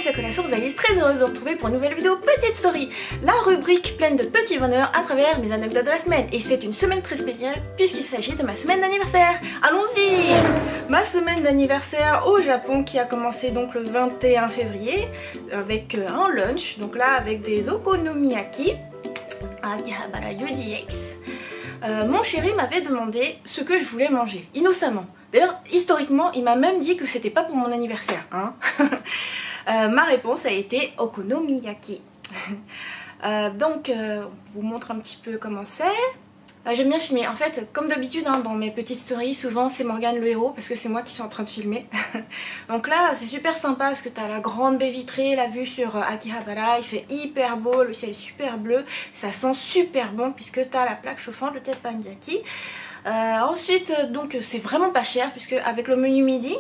c'est Sakura Alice, très heureuse de vous retrouver pour une nouvelle vidéo Petite Story, la rubrique pleine de petits bonheurs à travers mes anecdotes de la semaine. Et c'est une semaine très spéciale puisqu'il s'agit de ma semaine d'anniversaire. Allons-y! Ma semaine d'anniversaire au Japon qui a commencé donc le 21 février avec un lunch, donc là avec des okonomiyaki à Akihabara UDX. Mon chéri m'avait demandé ce que je voulais manger, innocemment. D'ailleurs, historiquement, il m'a même dit que c'était pas pour mon anniversaire. Hein. Ma réponse a été okonomiyaki. Donc, je vous montre un petit peu comment c'est. J'aime bien filmer. En fait, comme d'habitude, hein, dans mes petites stories, souvent c'est Morgane le héros parce que c'est moi qui suis en train de filmer. Donc là, c'est super sympa parce que tu as la grande baie vitrée, la vue sur Akihabara. Il fait hyper beau, le ciel est super bleu. Ça sent super bon puisque tu as la plaque chauffante, le teppanyaki. Ensuite, donc c'est vraiment pas cher puisque avec le menu midi,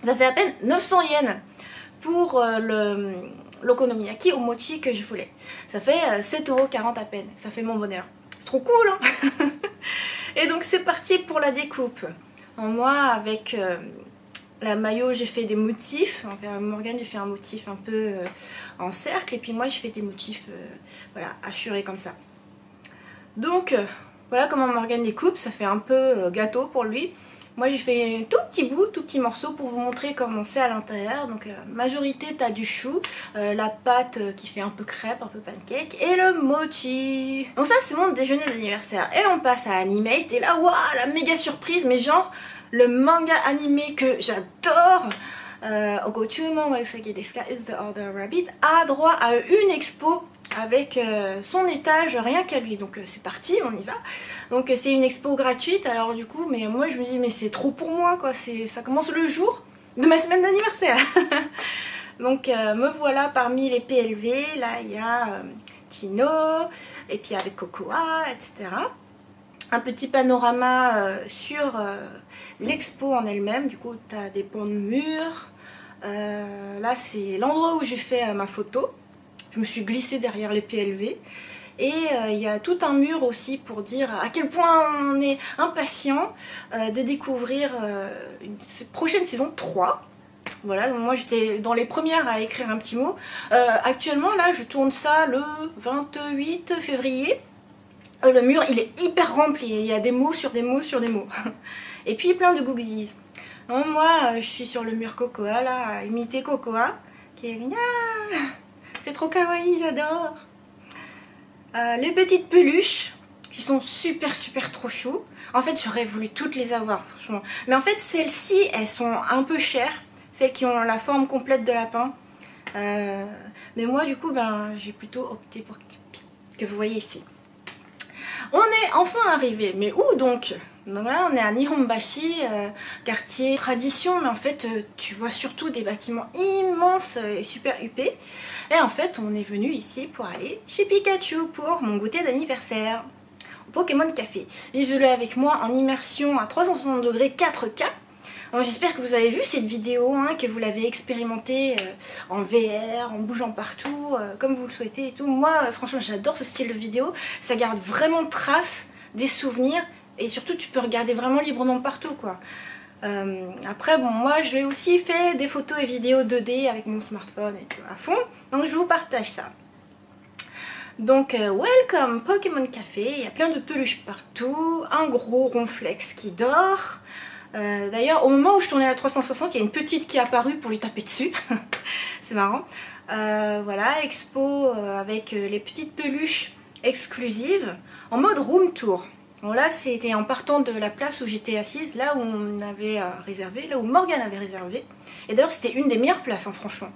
ça fait à peine 900 yens pour l'okonomiyaki au mochi que je voulais. Ça fait 7,40 € à peine. Ça fait mon bonheur. C'est trop cool, hein. Et donc c'est parti pour la découpe. Moi avec la maillot j'ai fait des motifs. Morgane j'ai fait un motif un peu en cercle et puis moi j'ai fait des motifs voilà, hachurés comme ça. Donc voilà comment Morgane découpe. Ça fait un peu gâteau pour lui. Moi j'ai fait un tout petit bout, tout petit morceau pour vous montrer comment c'est à l'intérieur. Donc majorité t'as du chou, la pâte qui fait un peu crêpe, un peu pancake et le mochi. Donc ça c'est mon déjeuner d'anniversaire. Et on passe à Animate et là waouh la méga surprise, mais genre le manga animé que j'adore, Ogochumon Waisaki desu ka is the Other Rabbit, a droit à une expo avec son étage rien qu'à lui. Donc c'est parti, on y va. Donc c'est une expo gratuite, alors du coup, mais moi je me dis mais c'est trop pour moi quoi, ça commence le jour de ma semaine d'anniversaire. Donc me voilà parmi les PLV, là il y a Tino, et puis avec Cocoa, etc. Un petit panorama sur l'expo en elle-même, du coup tu as des pans de murs. Là c'est l'endroit où j'ai fait ma photo. Je me suis glissée derrière les PLV. Et il y a tout un mur aussi pour dire à quel point on est impatient de découvrir une prochaine saison 3. Voilà, donc moi j'étais dans les premières à écrire un petit mot. Actuellement là je tourne ça le 28 février. Le mur il est hyper rempli, il y a des mots sur des mots sur des mots. Et puis plein de goodies. Donc, moi je suis sur le mur Cocoa là, à imiter Cocoa. Qui est... C'est trop kawaii, j'adore. Les petites peluches qui sont super trop chou. En fait j'aurais voulu toutes les avoir franchement. Mais en fait celles-ci elles sont un peu chères. Celles qui ont la forme complète de lapin. Mais moi du coup ben, j'ai plutôt opté pour que vous voyez ici. On est enfin arrivé. Mais où donc? Donc là on est à Nihonbashi, quartier tradition, mais en fait tu vois surtout des bâtiments immenses et super huppés. Et en fait on est venu ici pour aller chez Pikachu pour mon goûter d'anniversaire au Pokémon Café. Et je l'ai avec moi en immersion à 360 degrés 4K. J'espère que vous avez vu cette vidéo, hein, que vous l'avez expérimentée en VR, en bougeant partout, comme vous le souhaitez et tout. Moi franchement j'adore ce style de vidéo, ça garde vraiment trace des souvenirs. Et surtout tu peux regarder vraiment librement partout quoi. Après bon moi j'ai aussi fait des photos et vidéos 2D avec mon smartphone et tout à fond. Donc je vous partage ça. Donc welcome Pokémon Café, il y a plein de peluches partout. Un gros ronflex qui dort. D'ailleurs au moment où je tournais la 360 il y a une petite qui est apparue pour lui taper dessus. C'est marrant. Voilà expo avec les petites peluches exclusives en mode room tour. Bon là c'était en partant de la place où j'étais assise, là où on avait réservé, là où Morgane avait réservé. Et d'ailleurs c'était une des meilleures places hein, franchement.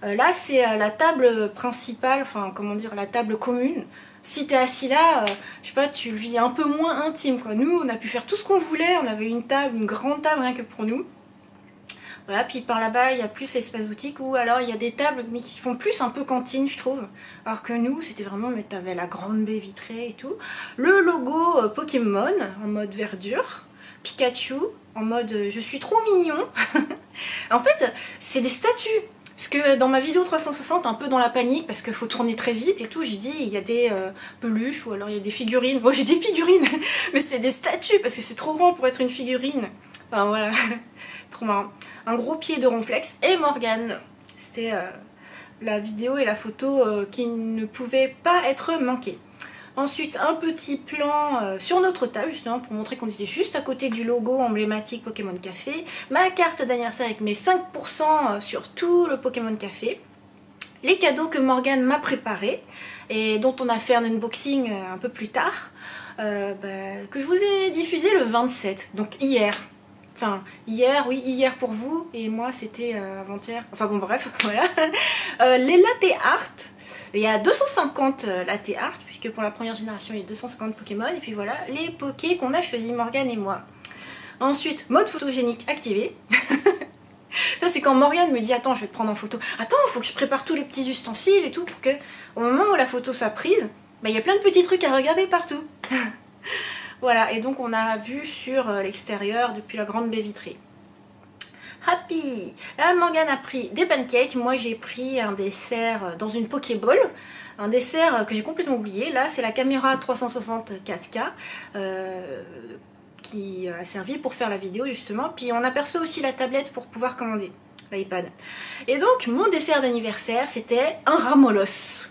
Là c'est la table principale, enfin comment dire, la table commune. Si t'es assis là, je sais pas, tu le vis un peu moins intime quoi. Nous on a pu faire tout ce qu'on voulait, on avait une table, une grande table rien que pour nous. Voilà, puis par là-bas il y a plus l'espace boutique ou alors il y a des tables mais qui font plus un peu cantine je trouve. Alors que nous c'était vraiment, mais t'avais la grande baie vitrée et tout. Le logo Pokémon en mode verdure. Pikachu en mode je suis trop mignon. En fait c'est des statues. Parce que dans ma vidéo 360, un peu dans la panique, parce qu'il faut tourner très vite et tout, j'ai dit il y a des peluches ou alors il y a des figurines. Moi j'ai dit figurines, mais c'est des statues parce que c'est trop grand pour être une figurine. Enfin voilà, trop marrant. Un gros pied de ronflex et Morgane C'était la vidéo et la photo qui ne pouvaient pas être manquées. Ensuite, un petit plan sur notre table, justement, pour montrer qu'on était juste à côté du logo emblématique Pokémon Café. Ma carte d'anniversaire avec mes 5% sur tout le Pokémon Café. Les cadeaux que Morgane m'a préparés et dont on a fait un unboxing un peu plus tard. Que je vous ai diffusé le 27, donc hier. Enfin, hier, oui, hier pour vous, et moi c'était avant-hier. Enfin bon, bref, voilà. Les latte art. Il y a 250 latte art, puisque pour la première génération il y a 250 Pokémon, et puis voilà, les Pokés qu'on a choisi, Morgane et moi. Ensuite, mode photogénique activé. Ça c'est quand Morgane me dit attends, je vais te prendre en photo. Attends, il faut que je prépare tous les petits ustensiles et tout, pour que au moment où la photo soit prise, il y a plein de petits trucs à regarder partout. Voilà, et donc on a vu sur l'extérieur depuis la grande baie vitrée. Happy! Là, Morgane a pris des pancakes, moi j'ai pris un dessert dans une Pokéball. Un dessert que j'ai complètement oublié. Là, c'est la caméra 360 4K qui a servi pour faire la vidéo justement. Puis on aperçoit aussi la tablette pour pouvoir commander l'iPad. Et donc, mon dessert d'anniversaire, c'était un ramolos.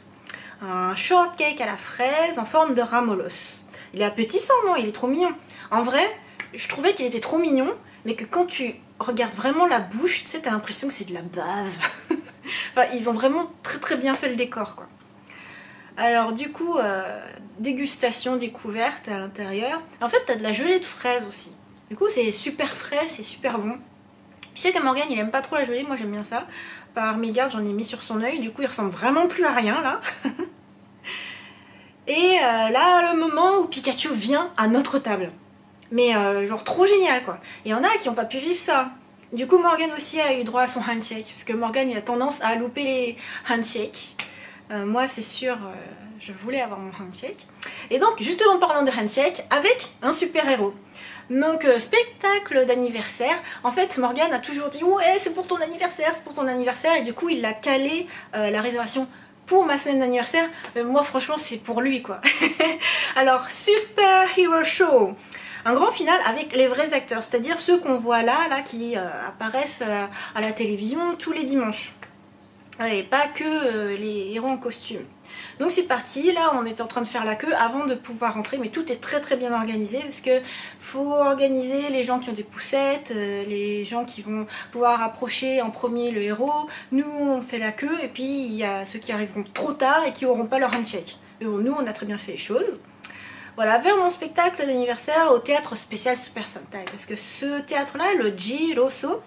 Un shortcake à la fraise en forme de ramolos. Il est appétissant, non? Il est trop mignon. En vrai, je trouvais qu'il était trop mignon, mais que quand tu regardes vraiment la bouche, tu sais, t'as l'impression que c'est de la bave. Enfin, ils ont vraiment très bien fait le décor, quoi. Alors du coup, dégustation découverte à l'intérieur. En fait, t'as de la gelée de fraises aussi. Du coup, c'est super frais, c'est super bon. Je sais que Morgane, il aime pas trop la gelée, moi j'aime bien ça. Par mégarde, j'en ai mis sur son œil, du coup il ressemble vraiment plus à rien, là. Et là, le moment où Pikachu vient à notre table. Mais genre trop génial, quoi. Et il y en a qui n'ont pas pu vivre ça. Du coup, Morgane aussi a eu droit à son handshake. Parce que Morgane, il a tendance à louper les handshakes. Moi, c'est sûr, je voulais avoir mon handshake. Et donc, justement, parlant de handshake, avec un super-héros. Donc, spectacle d'anniversaire. En fait, Morgane a toujours dit « Ouais, c'est pour ton anniversaire, c'est pour ton anniversaire ». Et du coup, il a calé la réservation pour ma semaine d'anniversaire. Moi, franchement, c'est pour lui, quoi. Alors, Super Hero Show. Un grand final avec les vrais acteurs, c'est-à-dire ceux qu'on voit là qui apparaissent à la télévision tous les dimanches. Et pas que les héros en costume. Donc c'est parti, là on est en train de faire la queue avant de pouvoir rentrer, mais tout est très bien organisé parce que faut organiser les gens qui ont des poussettes, les gens qui vont pouvoir approcher en premier le héros. Nous on fait la queue et puis il y a ceux qui arriveront trop tard et qui n'auront pas leur handshake. Mais bon, nous on a très bien fait les choses. Voilà, vers mon spectacle d'anniversaire au théâtre spécial Super Sentai, parce que ce théâtre là, le Jiroso,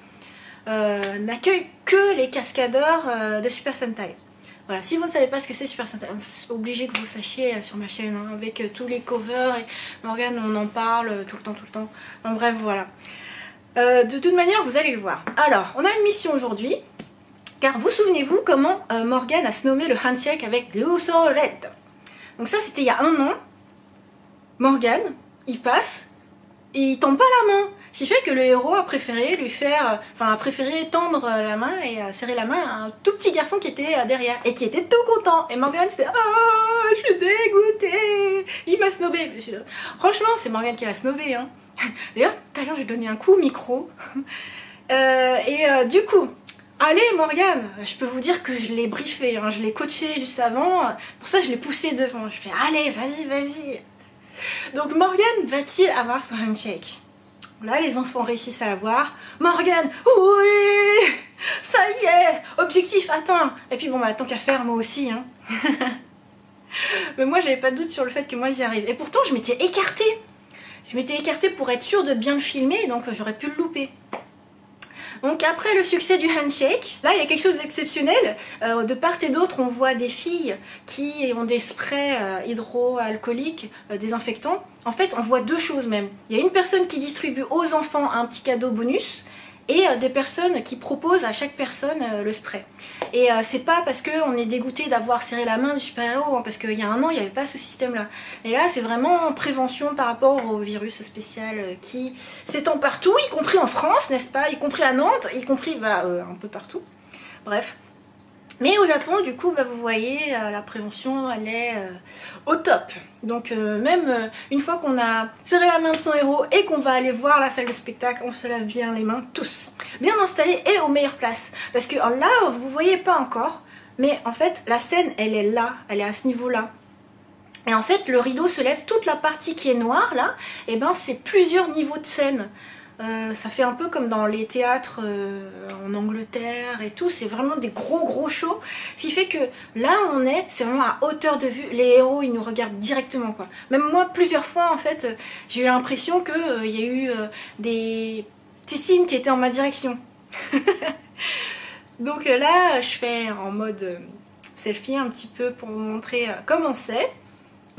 n'accueille que les cascadeurs de Super Sentai. Voilà, si vous ne savez pas ce que c'est Super Sentai, c'est obligé que vous sachiez sur ma chaîne, hein, avec tous les covers, et Morgane on en parle tout le temps. En bref, voilà. De toute manière, vous allez le voir. Alors, on a une mission aujourd'hui, car vous souvenez-vous comment Morgane a nommé le handshake avec Luso Red. Donc ça, c'était il y a un an. Morgane, il passe, et il tend pas la main. Ce qui fait que le héros a préféré lui faire, a préféré tendre la main et serrer la main à un tout petit garçon qui était derrière et qui était tout content. Et Morgane c'était ah, je suis dégoûtée, il m'a snobé. Franchement, c'est Morgane qui l'a snobé, hein. D'ailleurs, tout à l'heure j'ai donné un coup au micro. Du coup, allez Morgane, je peux vous dire que je l'ai briefé, hein, je l'ai coaché juste avant. Pour ça, je l'ai poussé devant. Je fais allez, vas-y. Donc Morgane va-t-il avoir son handshake? Là, les enfants réussissent à l'avoir. Morgane, oui, ça y est, objectif atteint. Et puis bon, bah tant qu'à faire, moi aussi, hein. Mais moi, j'avais pas de doute sur le fait que moi j'y arrive. Et pourtant, je m'étais écartée. Je m'étais écartée pour être sûre de bien le filmer, donc j'aurais pu le louper. Donc après le succès du handshake, là il y a quelque chose d'exceptionnel. De part et d'autre, on voit des filles qui ont des sprays hydroalcooliques, désinfectants. En fait, on voit deux choses même. Il y a une personne qui distribue aux enfants un petit cadeau bonus et des personnes qui proposent à chaque personne le spray. Et c'est pas parce qu'on est dégoûté d'avoir serré la main du super-héros, hein, parce qu'il y a un an il n'y avait pas ce système-là. Et là c'est vraiment en prévention par rapport au virus spécial qui s'étend partout, y compris en France, n'est-ce pas, y compris à Nantes, y compris un peu partout. Bref. Mais au Japon, du coup, bah, vous voyez, la prévention, elle est au top. Donc même une fois qu'on a serré la main de son héros et qu'on va aller voir la salle de spectacle, on se lave bien les mains tous. Bien installés et aux meilleures places. Parce que là, vous voyez pas encore, mais en fait, la scène, elle est là, elle est à ce niveau-là. Et en fait, le rideau se lève, toute la partie qui est noire, là, et ben c'est plusieurs niveaux de scène. Ça fait un peu comme dans les théâtres en Angleterre et tout, c'est vraiment des gros shows, ce qui fait que là où on est, c'est vraiment à hauteur de vue, les héros ils nous regardent directement quoi. Même moi plusieurs fois en fait, j'ai eu l'impression qu'il y a eu des petits signes qui étaient en ma direction. Donc là je fais en mode selfie un petit peu pour vous montrer comment c'est.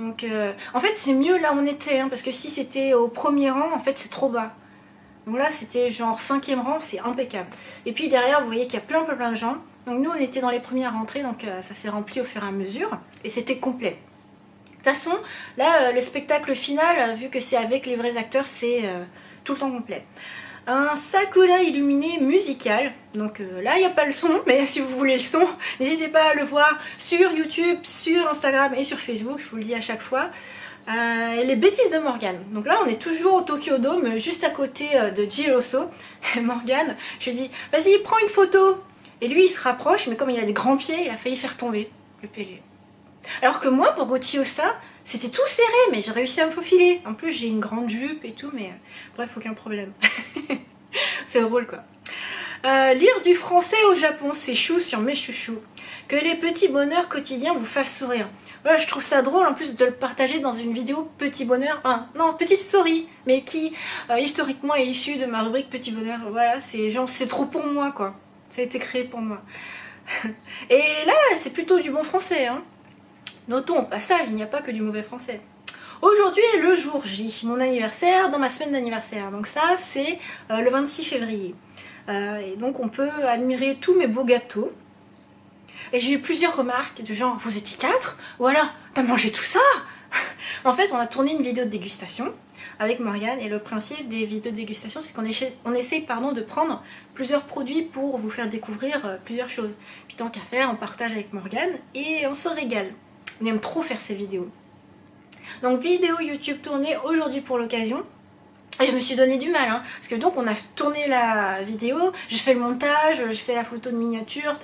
Donc en fait c'est mieux là où on était, hein, parce que si c'était au premier rang en fait c'est trop bas. Donc là c'était genre 5e rang, c'est impeccable. Et puis derrière vous voyez qu'il y a plein de gens. Donc nous on était dans les premières rentrées, donc ça s'est rempli au fur et à mesure. Et c'était complet. De toute façon, là le spectacle final, vu que c'est avec les vrais acteurs, c'est tout le temps complet. Un sakura illuminé musical. Donc là il n'y a pas le son, mais si vous voulez le son, n'hésitez pas à le voir sur YouTube, sur Instagram et sur Facebook, je vous le dis à chaque fois. Les bêtises de Morgane. Donc là on est toujours au Tokyo Dome, juste à côté de Jiroso. Morgane, je lui dis vas-y prends une photo. Et lui il se rapproche, mais comme il a des grands pieds, il a failli faire tomber le PLU. Alors que moi pour Gotchi-Osa, c'était tout serré, mais j'ai réussi à me faufiler. En plus j'ai une grande jupe et tout, mais bref, aucun problème. C'est drôle quoi. Lire du français au Japon, c'est chou sur mes chouchous. Que les petits bonheurs quotidiens vous fassent sourire. Voilà, je trouve ça drôle en plus de le partager dans une vidéo petit bonheur, non, petite story, mais qui historiquement est issue de ma rubrique petit bonheur. Voilà, c'est genre, c'est trop pour moi quoi. Ça a été créé pour moi. Et là, c'est plutôt du bon français, hein. Notons au passage, il n'y a pas que du mauvais français. Aujourd'hui est le jour J, mon anniversaire, dans ma semaine d'anniversaire. Donc ça, c'est le 26 février. Et donc on peut admirer tous mes beaux gâteaux. Et j'ai eu plusieurs remarques du genre, vous étiez 4? Ou alors, t'as mangé tout ça? En fait, on a tourné une vidéo de dégustation avec Morgane. Et le principe des vidéos de dégustation, c'est qu'on essaie de prendre plusieurs produits pour vous faire découvrir plusieurs choses. Puis tant qu'à faire, on partage avec Morgane et on se régale. On aime trop faire ces vidéos. Donc vidéo YouTube tournée aujourd'hui pour l'occasion. Et je me suis donné du mal, hein, parce que donc on a tourné la vidéo, j'ai fait le montage, j'ai fait la photo de miniature,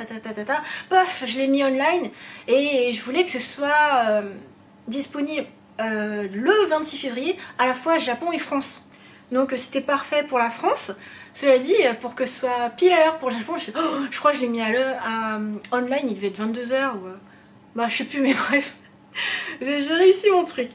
paf, je l'ai mis online et je voulais que ce soit disponible le 26 février à la fois Japon et France. Donc c'était parfait pour la France. Cela dit, pour que ce soit pile à l'heure pour le Japon, je crois que je l'ai mis à l'heure online, il devait être 22 h ou bah je sais plus, mais bref, j'ai réussi mon truc.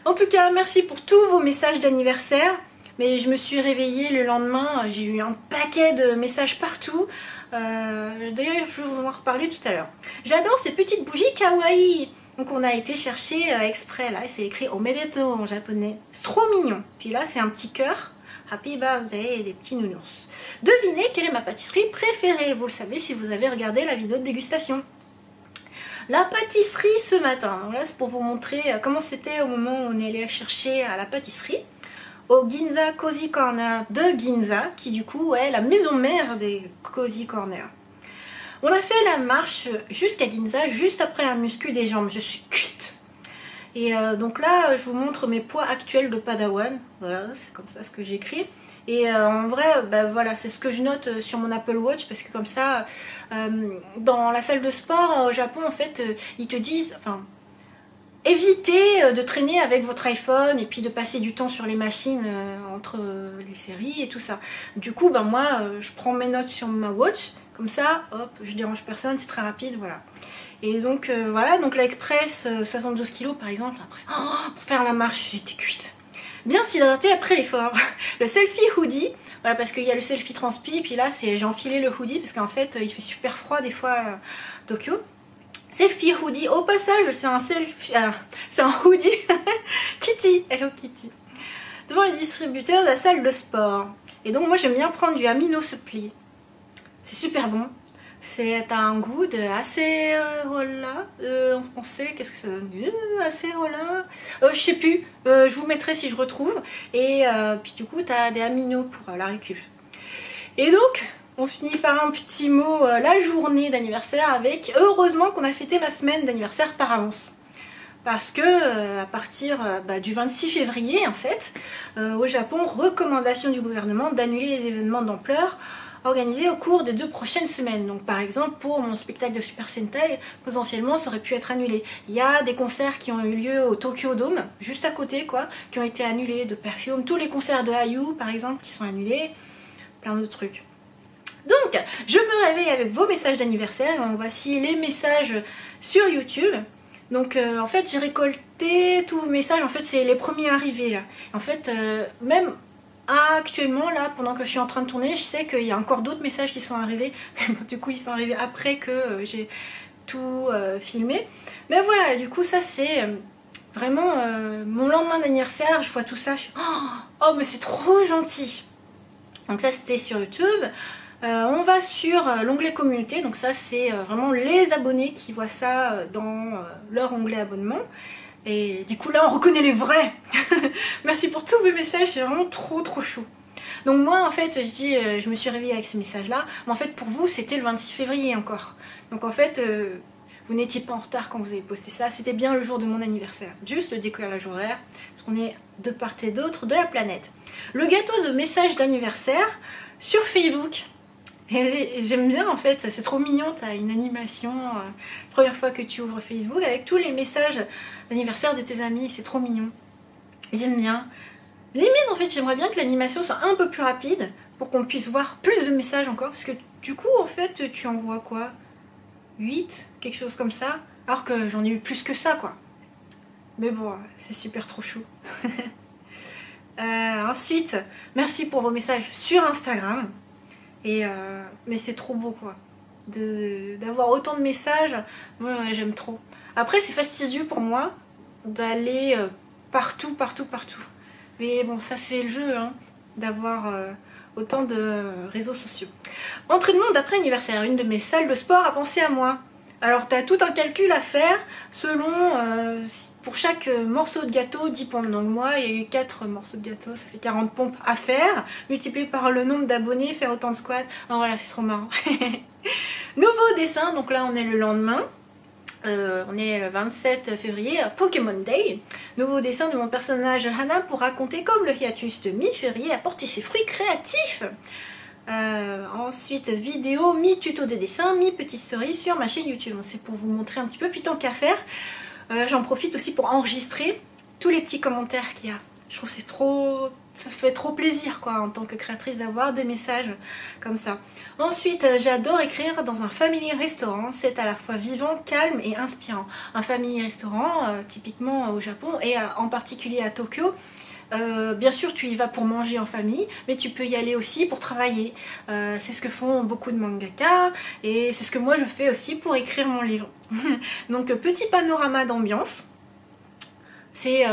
En tout cas, merci pour tous vos messages d'anniversaire. Mais je me suis réveillée le lendemain, j'ai eu un paquet de messages partout. D'ailleurs, je vais vous en reparler tout à l'heure. J'adore ces petites bougies kawaii. Donc on a été chercher exprès là, et c'est écrit Omedeto en japonais. C'est trop mignon. Puis là, c'est un petit cœur. Happy birthday et des petits nounours. Devinez quelle est ma pâtisserie préférée. Vous le savez si vous avez regardé la vidéo de dégustation. La pâtisserie ce matin. Là, c'est pour vous montrer comment c'était au moment où on est allé chercher à la pâtisserie. Au Ginza Cozy Corner de Ginza, qui du coup est la maison mère des Cozy Corner. On a fait la marche jusqu'à Ginza, juste après la muscu des jambes. Je suis cuite. Et donc là, je vous montre mes poids actuels de Padawan. Voilà, c'est comme ça ce que j'écris. Et en vrai, bah, voilà, c'est ce que je note sur mon Apple Watch, parce que comme ça, dans la salle de sport au Japon, en fait, ils te disent... Évitez de traîner avec votre iPhone et puis de passer du temps sur les machines entre les séries et tout ça. Du coup, ben moi, je prends mes notes sur ma watch, comme ça, hop, je dérange personne, c'est très rapide, voilà. Et donc, voilà, donc l'Express, 72 kg par exemple, après, pour faire la marche, j'étais cuite. Bien s'hydrater après l'effort. Le selfie hoodie, voilà, parce qu'il y a le selfie transpi, et puis là, j'ai enfilé le hoodie, parce qu'en fait, il fait super froid des fois à Tokyo. Selfie hoodie, au passage c'est un selfie, c'est un hoodie Kitty, Hello Kitty, devant les distributeurs de la salle de sport. Et donc moi j'aime bien prendre du Amino Supply, c'est super bon, c'est un goût de acérola, en français qu'est-ce que ça donne, acérola, je sais plus, je vous mettrai si je retrouve, et puis du coup t'as des aminos pour la récup. Et donc on finit par un petit mot, la journée d'anniversaire avec heureusement qu'on a fêté ma semaine d'anniversaire par avance. Parce que à partir du 26 février en fait, au Japon, recommandation du gouvernement d'annuler les événements d'ampleur organisés au cours des 2 prochaines semaines. Donc par exemple pour mon spectacle de Super Sentai, potentiellement ça aurait pu être annulé. Il y a des concerts qui ont eu lieu au Tokyo Dome, juste à côté quoi, qui ont été annulés, de Perfume, tous les concerts de IU par exemple qui sont annulés, plein de trucs. Donc je me réveille avec vos messages d'anniversaire, voici les messages sur YouTube. Donc en fait j'ai récolté tous vos messages, en fait c'est les premiers arrivés là. En fait même actuellement là, pendant que je suis en train de tourner, je sais qu'il y a encore d'autres messages qui sont arrivés. Du coup ils sont arrivés après que j'ai tout filmé. Mais voilà, du coup ça c'est vraiment mon lendemain d'anniversaire, je vois tout ça, je suis oh mais c'est trop gentil. Donc ça c'était sur YouTube. On va sur l'onglet communauté, donc ça c'est vraiment les abonnés qui voient ça dans leur onglet abonnement. Et du coup là on reconnaît les vrais. Merci pour tous vos messages, c'est vraiment trop chou. Donc moi en fait je dis, je me suis réveillée avec ces messages là, mais en fait pour vous c'était le 26 février encore. Donc en fait vous n'étiez pas en retard quand vous avez posté ça, c'était bien le jour de mon anniversaire. Juste le décalage horaire, parce qu'on est de part et d'autre de la planète. Le gâteau de message d'anniversaire sur Facebook. J'aime bien en fait, c'est trop mignon, t'as une animation, première fois que tu ouvres Facebook avec tous les messages d'anniversaire de tes amis, c'est trop mignon. J'aime bien. Limite en fait j'aimerais bien que l'animation soit un peu plus rapide pour qu'on puisse voir plus de messages encore, parce que du coup en fait tu envoies quoi, 8, quelque chose comme ça, alors que j'en ai eu plus que ça quoi. Mais bon, c'est super trop chou. Ensuite, merci pour vos messages sur Instagram. Mais c'est trop beau quoi, d'avoir autant de messages, moi j'aime trop. Après c'est fastidieux pour moi d'aller partout. Mais bon ça c'est le jeu hein, d'avoir autant de réseaux sociaux. Entraînement d'après anniversaire, une de mes salles de sport a pensé à moi. Alors tu as tout un calcul à faire selon, pour chaque morceau de gâteau, 10 pompes. Donc moi il y a eu 4 morceaux de gâteau, ça fait 40 pompes à faire. Multiplié par le nombre d'abonnés, faire autant de squats. Oh voilà, c'est trop marrant. Nouveau dessin, donc là on est le lendemain. On est le 27 février, Pokémon Day. Nouveau dessin de mon personnage Hana pour raconter comme le hiatus de mi-février a porté ses fruits créatifs. Ensuite vidéo, mi-tuto de dessin, mi-petite story sur ma chaîne YouTube. C'est pour vous montrer un petit peu, puis tant qu'à faire, j'en profite aussi pour enregistrer tous les petits commentaires qu'il y a. Je trouve que c'est trop... ça fait trop plaisir quoi en tant que créatrice d'avoir des messages comme ça. Ensuite j'adore écrire dans un family restaurant, c'est à la fois vivant, calme et inspirant. Un family restaurant typiquement au Japon et en particulier à Tokyo. Bien sûr tu y vas pour manger en famille, mais tu peux y aller aussi pour travailler. C'est ce que font beaucoup de mangaka et c'est ce que moi je fais aussi pour écrire mon livre. Donc petit panorama d'ambiance, c'est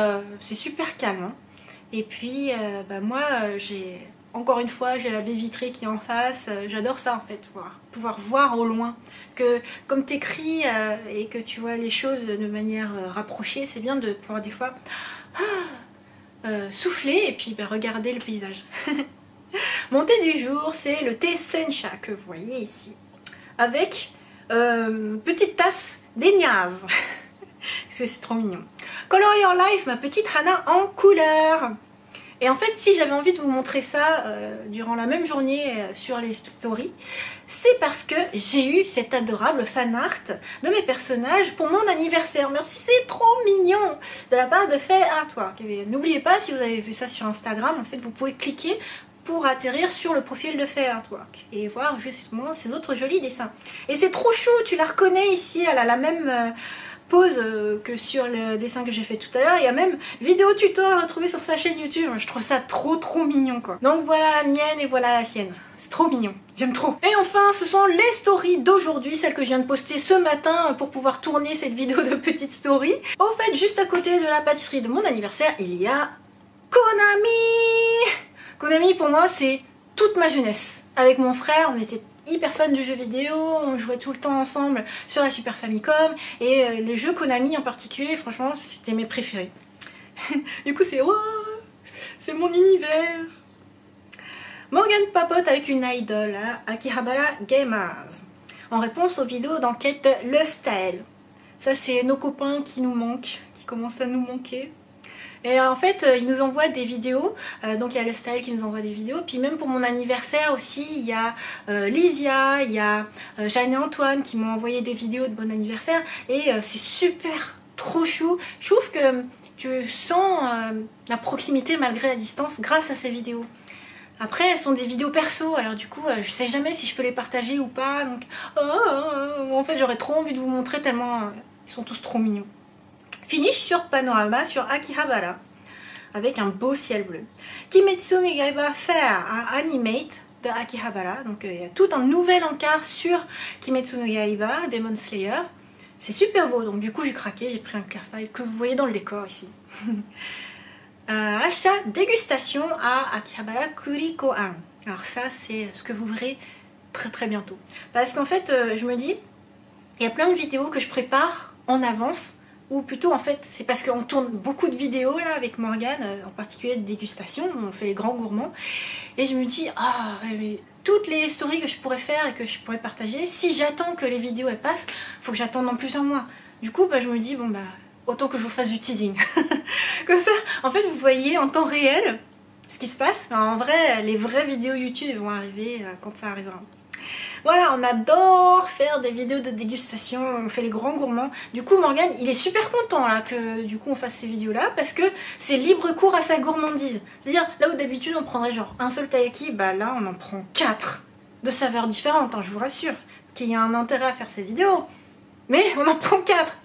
super calme hein. Et puis moi j'ai encore une fois j'ai la baie vitrée qui est en face, j'adore ça en fait, pouvoir voir au loin, que comme t'écris et que tu vois les choses de manière rapprochée, c'est bien de pouvoir des fois souffler et puis regarder le paysage. Mon thé du jour c'est le thé Sencha que vous voyez ici, avec petite tasse d'Eniaz. C'est trop mignon. Color Your Life, ma petite Hana en couleur. Et en fait si j'avais envie de vous montrer ça durant la même journée sur les stories, c'est parce que j'ai eu cet adorable fan art de mes personnages pour mon anniversaire. Merci, c'est trop mignon, de la part de Faye Artwork. N'oubliez pas, si vous avez vu ça sur Instagram, en fait vous pouvez cliquer pour atterrir sur le profil de Faye Artwork et voir justement ces autres jolis dessins. Et c'est trop chou, tu la reconnais ici, elle a la même pose que sur le dessin que j'ai fait tout à l'heure. Il y a même vidéo tuto à retrouver sur sa chaîne YouTube. Je trouve ça trop mignon quoi. Donc voilà la mienne et voilà la sienne. C'est trop mignon, j'aime trop. Et enfin ce sont les stories d'aujourd'hui, celles que je viens de poster ce matin pour pouvoir tourner cette vidéo de petite story. Au fait, juste à côté de la pâtisserie de mon anniversaire, il y a Konami. Konami pour moi c'est toute ma jeunesse. Avec mon frère on était hyper fan du jeu vidéo, on jouait tout le temps ensemble sur la Super Famicom et les jeux Konami en particulier, franchement c'était mes préférés. Du coup c'est mon univers. Morgan papote avec une idole à Akihabara Gamers en réponse aux vidéos d'enquête Le Style. Ça c'est nos copains qui nous manquent, qui commencent à nous manquer. Et en fait, ils nous envoient des vidéos, donc il y a Le Style qui nous envoie des vidéos, puis même pour mon anniversaire aussi, il y a Lysia, il y a Jeanne et Antoine qui m'ont envoyé des vidéos de bon anniversaire, et c'est super, trop chou. Je trouve que tu sens la proximité malgré la distance grâce à ces vidéos. Après, elles sont des vidéos perso, alors du coup, je sais jamais si je peux les partager ou pas, donc en fait, j'aurais trop envie de vous montrer tellement ils sont tous trop mignons. Finish sur Panorama sur Akihabara avec un beau ciel bleu. Kimetsu no Yaiba Fair à Animate de Akihabara. Donc il y a tout un nouvel encart sur Kimetsu no Yaiba, Demon Slayer. C'est super beau, donc du coup j'ai craqué, j'ai pris un Clearfield que vous voyez dans le décor ici. Achat dégustation à Akihabara Kurikoan. Alors ça c'est ce que vous verrez très bientôt. Parce qu'en fait je me dis, il y a plein de vidéos que je prépare en avance. Ou plutôt en fait c'est parce qu'on tourne beaucoup de vidéos là avec Morgane, en particulier de dégustation, on fait les grands gourmands. Et je me dis, mais toutes les stories que je pourrais faire et que je pourrais partager, si j'attends que les vidéos elles passent, faut que j'attende dans plusieurs mois. Du coup je me dis, bon autant que je vous fasse du teasing. Comme ça, en fait vous voyez en temps réel ce qui se passe. En vrai, les vraies vidéos YouTube vont arriver quand ça arrivera. Voilà, on adore faire des vidéos de dégustation, on fait les grands gourmands. Du coup, Morgane, il est super content là que du coup on fasse ces vidéos-là parce que c'est libre cours à sa gourmandise. C'est-à-dire, là où d'habitude on prendrait genre un seul taiyaki, là on en prend 4 de saveurs différentes, je vous rassure qu'il y a un intérêt à faire ces vidéos. Mais on en prend 4.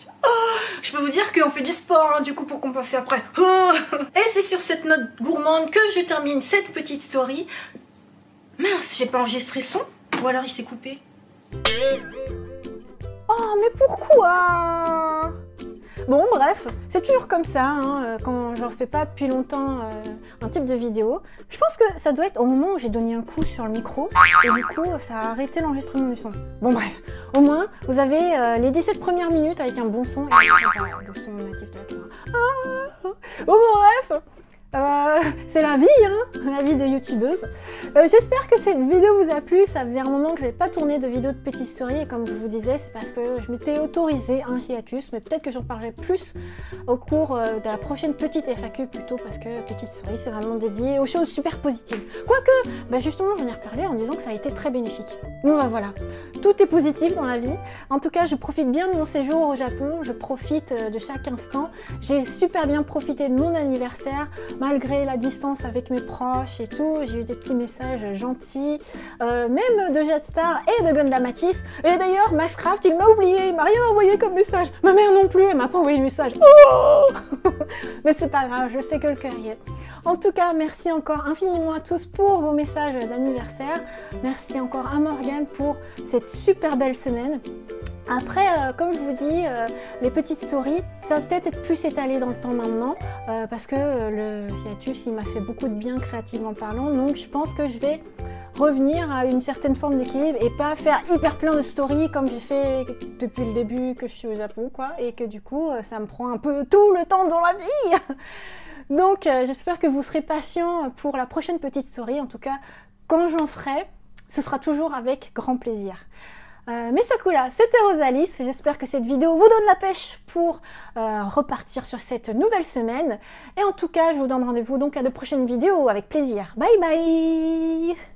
Je peux vous dire qu'on fait du sport du coup pour compenser après. Et c'est sur cette note gourmande que je termine cette petite story. Mince, j'ai pas enregistré le son? Ou alors il s'est coupé. Oh mais pourquoi? Bon bref, c'est toujours comme ça, quand je refais pas depuis longtemps un type de vidéo. Je pense que ça doit être au moment où j'ai donné un coup sur le micro et du coup ça a arrêté l'enregistrement du son. Bon bref, au moins vous avez les 17 premières minutes avec un bon son et le son natif de la caméra. Bon bref, c'est la vie, la vie de youtubeuse. J'espère que cette vidéo vous a plu. Ça faisait un moment que je n'avais pas tourné de vidéo de Petite Story et comme je vous disais, c'est parce que je m'étais autorisé un hiatus, mais peut-être que j'en parlerai plus au cours de la prochaine petite FAQ plutôt parce que Petite Story c'est vraiment dédié aux choses super positives. Quoique, justement j'en ai reparlé en disant que ça a été très bénéfique. Bon voilà, tout est positif dans la vie. En tout cas, je profite bien de mon séjour au Japon, je profite de chaque instant. J'ai super bien profité de mon anniversaire. Malgré la distance avec mes proches et tout, j'ai eu des petits messages gentils, même de Jetstar et de Gundam Matisse. Et d'ailleurs, Maxcraft, il m'a oublié, il m'a rien envoyé comme message. Ma mère non plus, elle m'a pas envoyé le message. Oh mais c'est pas grave, je sais que le cœur y est. En tout cas, merci encore infiniment à tous pour vos messages d'anniversaire. Merci encore à Morgane pour cette super belle semaine. Après, comme je vous dis, les petites stories, ça va peut-être être plus étalé dans le temps maintenant parce que le hiatus, il m'a fait beaucoup de bien créativement parlant. Donc, je pense que je vais revenir à une certaine forme d'équilibre et pas faire hyper plein de stories comme j'ai fait depuis le début que je suis au Japon, et que du coup, ça me prend un peu tout le temps dans la vie. Donc, j'espère que vous serez patients pour la prochaine petite story. En tout cas, quand j'en ferai, ce sera toujours avec grand plaisir. Mes Sakura, c'était Rosalis, j'espère que cette vidéo vous donne la pêche pour repartir sur cette nouvelle semaine. Et en tout cas, je vous donne rendez-vous donc à de prochaines vidéos avec plaisir. Bye bye!